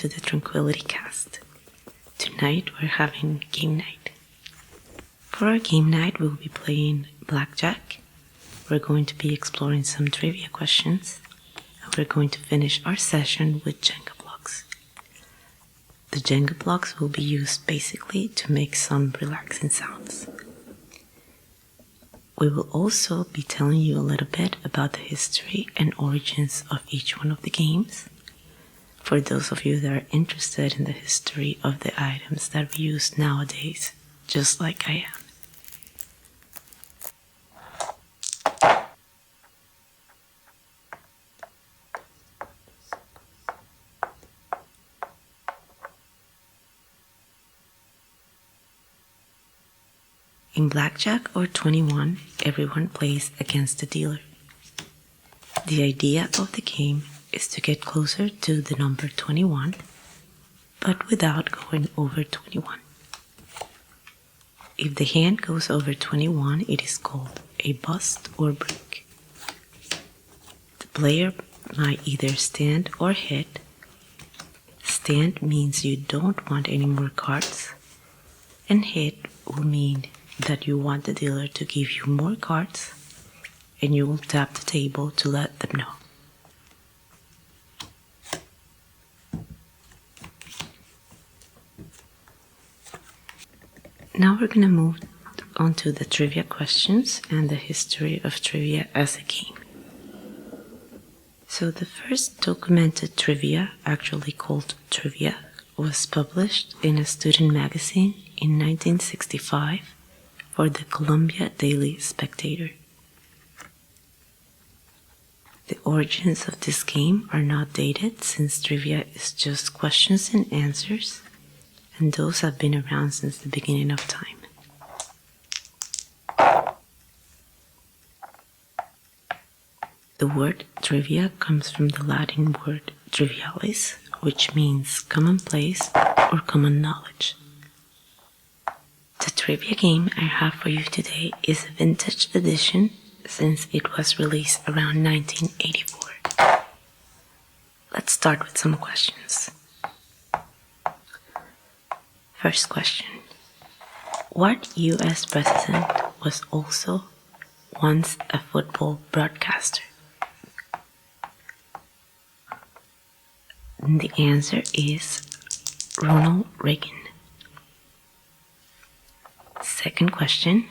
to the Tranquility Cast. Tonight we're having game night. For our game night we'll be playing blackjack. We're going to be exploring some trivia questions, and we're going to finish our session with Jenga blocks. The Jenga blocks will be used basically to make some relaxing sounds. We will also be telling you a little bit about the history and origins of each one of the games. For those of you that are interested in the history of the items that we use nowadays, just like I am. In blackjack or 21, everyone plays against the dealer. The idea of the game is to get closer to the number 21, but without going over 21. If the hand goes over 21, it is called a bust or break. The player might either stand or hit. Stand means you don't want any more cards, and hit will mean that you want the dealer to give you more cards, and you will tap the table to let them know. Now we're going to move on to the trivia questions and the history of trivia as a game. So the first documented trivia, actually called trivia, was published in a student magazine in 1965 for the Columbia Daily Spectator. The origins of this game are not dated, since trivia is just questions and answers, and those have been around since the beginning of time. The word trivia comes from the Latin word trivialis, which means commonplace or common knowledge. The trivia game I have for you today is a vintage edition, since it was released around 1984. Let's start with some questions. First question. What US president was also once a football broadcaster? And the answer is Ronald Reagan. Second question.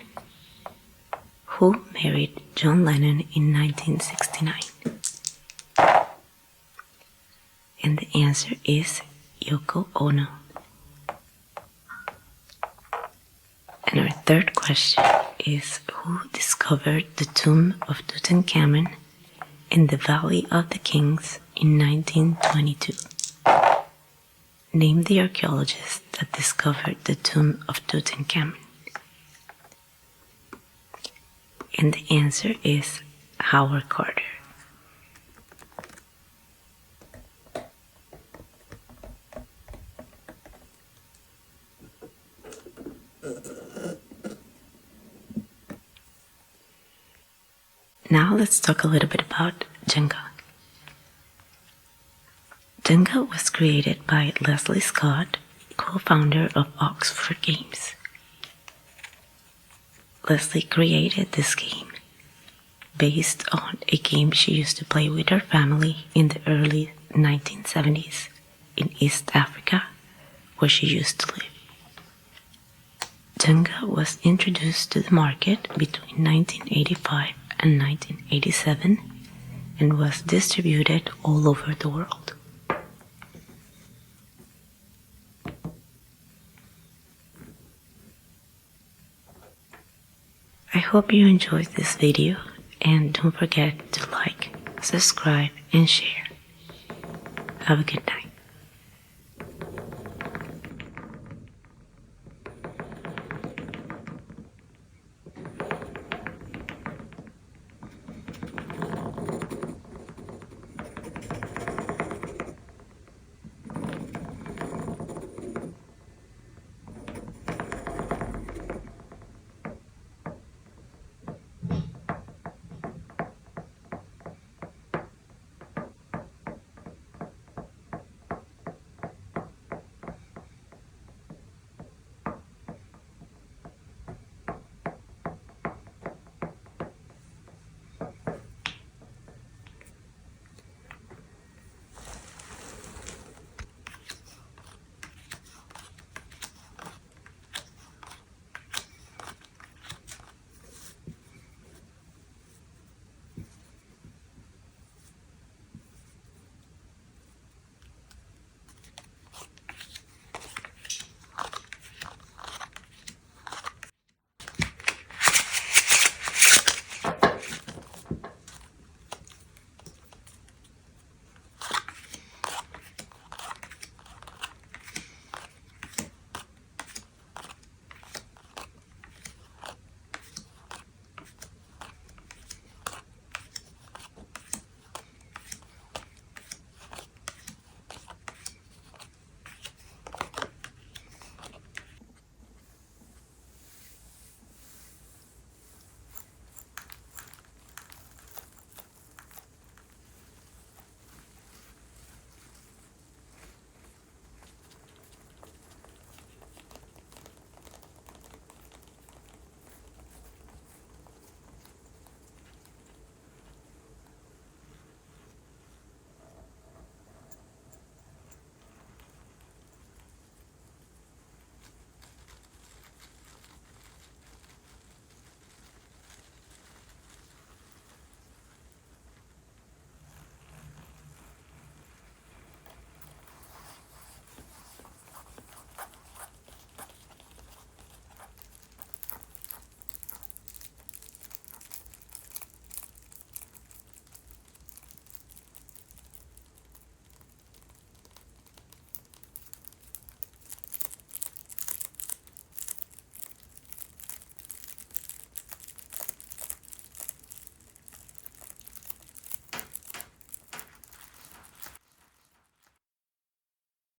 Who married John Lennon in 1969? And the answer is Yoko Ono. And our third question is, who discovered the tomb of Tutankhamun in the Valley of the Kings in 1922? Name the archaeologist that discovered the tomb of Tutankhamun. And the answer is Howard Carter. Now let's talk a little bit about Jenga. Jenga was created by Leslie Scott, co-founder of Oxford Games. Leslie created this game based on a game she used to play with her family in the early 1970s in East Africa, where she used to live. Jenga was introduced to the market between 1985 and 1987 and was distributed all over the world. I hope you enjoyed this video, and don't forget to like, subscribe, and share. Have a good night.